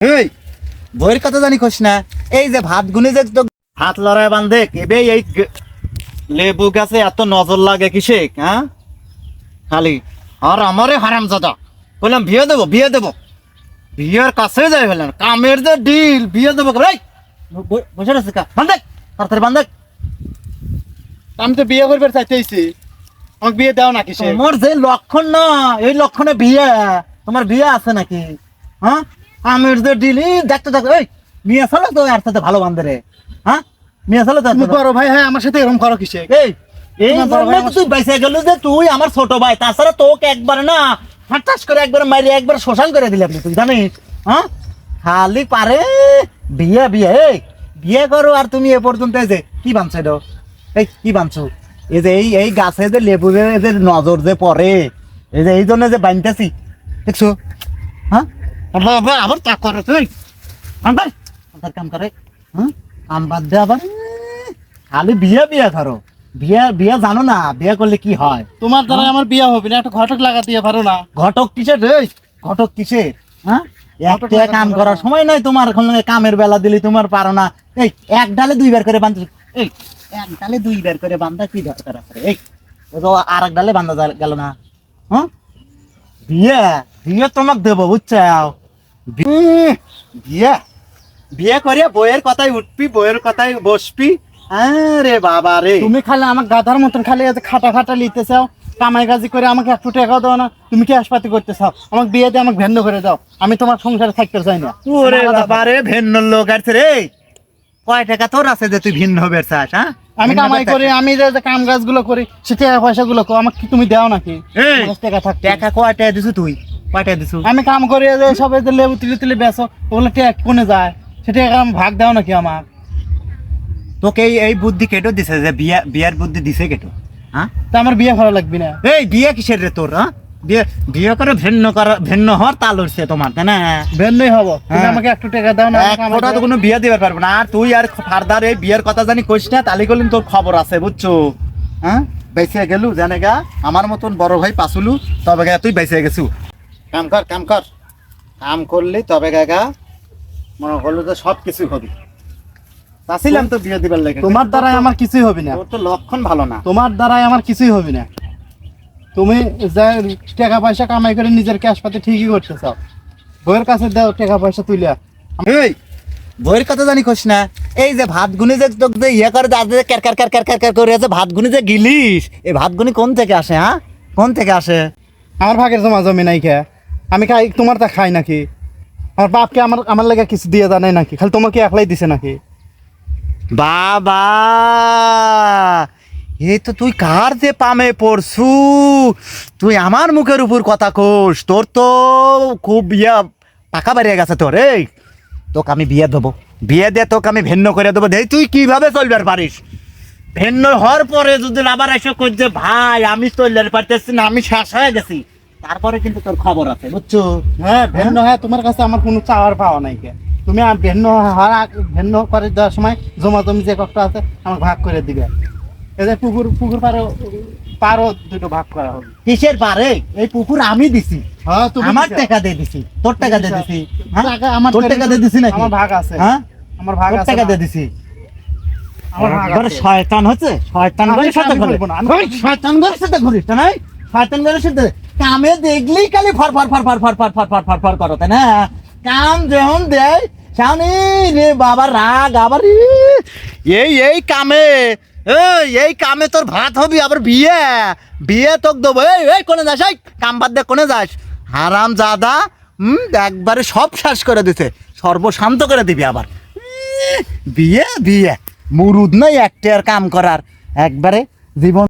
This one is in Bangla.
এই বইয়ের কথা জানি খোস না, এই যে ভাত গুনে যে তো হাত লড়ায় বান্ধে এবে এই লেবু গাছে এত নজর লাগে কিসে? হ্যাঁ খালি আর আমারে হারামজাদা বললাম বিয়ে দেবো বিয়ের কাছে যাই বললাম কামের যে ডিল বিয়ে দেবো ভাই বসে আছে কা বান্ধে তাড়াতাড়ি বান্ধে। আমি তো বিয়ে করবার চাইতেছি, আমাকে বিয়ে দাও না কিসে? তোমার যে লক্ষণ না এই লক্ষণে বিয়ে, তোমার বিয়ে আছে নাকি? হ্যাঁ কামের যে ডিল দেখতে এই মেয়ে চলো তো আর সাথে ভালো বান্ধে রে। হ্যাঁ মেয়ে চলো তো বড় ভাই, হ্যাঁ আমার সাথে এরকম করো কিসে? এই তুই বেঁচে গেল যে তুই আমার ছোট ভাই, তাছাড়া তোকে একবার না ফাটাস করে একবার মারি একবার শ্মশান করে দিলে আপনি, তুই জানিস? হ্যাঁ খালি পারে বিয়ে বিয়ে বিয়ে করো আর তুমি এ পর্যন্ত এই যে কি বানছো এটা? এই কি বানছো? এই যে এই গাছে যে লেবু যে নজর যে পড়ে, এই যে এই জন্য যে বানতেছি দেখছো? হ্যাঁ আবার তা করে তুই কাম করে। হ্যাঁ কাম বাদ দে আবার খালি বিয়ে বিয়ে করো। বিয়ে জানো না বিয়ে করলে কি হয়? তোমার দ্বারা আমার বিয়ে হবে না, একটা ঘটক লাগা দিয়ে পারো না? ঘটক কিসের রে? ঘটক কিসের? হ্যাঁ একটা কাম করার সময় নাই তোমার, কামের বেলা দিলে তোমার পারো না। এই এক ডালে দুইবার করে বান্ধ, এই এক ডালে দুইবার করে বান্ধা কি দরকার আছে? এই আর এক ডালে বান্ধা গেল না? হ্যাঁ বিয়ে বিয়ে তোমাকে দেবো বুঝছাও? বিয়ে বিয়ে করিয়া বইয়ের কথাই উঠবি, বইয়ের কথাই বসবি। আরে বাবা রে, তুমি খালি আমার গাধার মতন খালি খাটা লিতে চাও, কামাই কাজি করে আমাকে একটু টাকা দাও না, তুমি কি আসপাতি করতে চাও? আমাকে বিয়ে দিয়ে আমাকে ভেন্ন করে দাও, আমি তোমার সংসারে থাকতে চাই না। ওরে বাবা রে, ভিন্ন লোক আছে রে। কয় টাকা তোর আছে যে তুই ভিন্ন হবে চাস? হ্যাঁ আমি কামাই করি, আমি যে কাম কাজ গুলো করি, সে টাকা পয়সা গুলো আমাকে কি তুমি দাও নাকি? টাকা থাকতে টাকা কয় টাকা দিছু তুই? কয় টাকা দিছু? আমি কাম করি যে সবাই যে লেবু তুলে বেচো, ওগুলো টাকা কোনে যায়, সেটা আমি ভাগ দাও নাকি আমার? তোকে এই বুদ্ধি কেটো দিছে যে বিয়ার বুদ্ধি দিছে কেটো? হ্যাঁ তা আমার বিয়ে করা লাগবে না। এই বিয়ে কিসের রে তোর? হ্যাঁ বিয়ে করে ভিন্ন হওয়ার তাল উঠছে তোমার, তাই না? ভিন্নই হবো, তুমি আমাকে একটু টাকা দাও না। ওটা তো কোনো বিয়ে দিবার পারবো না। আর তুই আর ফার্দার এই বিয়ের কথা জানি কইস না, তালি করলেন তোর খবর আছে বুঝছো? হ্যাঁ বেঁচে গেলু জানে গা, আমার মতন বড় ভাই পাসুলু, তবে গা তুই বেঁচে গেছু। কাম কর কাম করলি তবে গা মনে করলো যে সব কিছু হবি। চাচ্ছিলাম তো বিয়ে দিবার লাগে, তোমার দ্বারাই আমার কিছুই হবে না। তোর তো লক্ষণ ভালো না। তোমার দ্বারাই আমার কিছুই হবে না। তুমি যা টাকা পয়সা কামাই করে নিজের ক্যাশ পাতি ঠিকই করতে চাও, বইয়ের কাছে দাও টাকা পয়সা তুলিয়া। এই বইয়ের কথা জানি খোস না, এই যে ভাত গুনি যে তোকে যে ইয়ে করে ক্যার করে যে ভাত গুনি যে গিলিস, এই ভাত গুনি কোন থেকে আসে? হ্যাঁ কোন থেকে আসে? আমার ভাগের জমা জমি নাই খেয়ে আমি খাই, তোমার তা খাই নাকি? আমার বাপকে আমার লাগে কিছু দিয়ে জানাই নাকি? খালি তোমাকে একলাই দিছে নাকি? বাবা এই তো তুই কার যে পামে পড়ছু? তুই আমার মুখের উপর কথা কোস, তোর তো খুব ইয়া পাকা বেরিয়ে গেছে তোর। এই তোকে আমি বিয়ে দেবো, বিয়ে দিয়ে তোকে আমি ভিন্ন করে দেবো। দেই তুই কিভাবে চলবার পারিস? ভিন্ন হওয়ার পরে যদি আবার এসে কই যে ভাই আমি চলবার পারতেছি না, আমি শেষ হয়ে গেছি, তারপরে কিন্তু তোর খবর আছে বুঝছো? হ্যাঁ ভিন্ন হয় তোমার কাছে আমার কোনো চাওয়ার পাওয়া নাই কে। তুমি ভিন্ন করে দেওয়ার সময় জমা জমি যে কষ্ট আছে আমাকে ভাগ করে দিবে। এই যে পুকুর পারো দুটো ভাগ করা হবে। কিসের পারে? এই পুকুর আমি দিছি, হ্যাঁ আমার টাকা দিয়ে দিছি, তোর টাকা দিয়ে দিছি? আমার তোর টাকা দিয়ে দিছি নাকি? আমার ভাগ আছে। হ্যাঁ আমার ভাগ আছে, টাকা দিয়ে দিছি। আমার ভাগ আছে। শয়তান হচ্ছে, শয়তান ঘরের সাথে ঘুরে, শয়তান ঘরের সাথে ঘুরিস না? শয়তান ঘরের সাথে কামে দেখলেই খালি for for for for for for for for for for করো, তাই না? কাম যেমন দেয় সামনে রে বাবা রাগ আবার এই কামে, এই কামে তোর ভাত হবি আবার বিয়ে তোকে দেবো। এই কোনে যাস? এই কাম বাদ দে, কোনে যাস? হারাম জাদা একবারে সব শেষ করে দিতে, সর্বশান্ত করে দিবি আবার। বিয়ে মুরুদ নাই একটা আর কাম করার, একবারে জীবন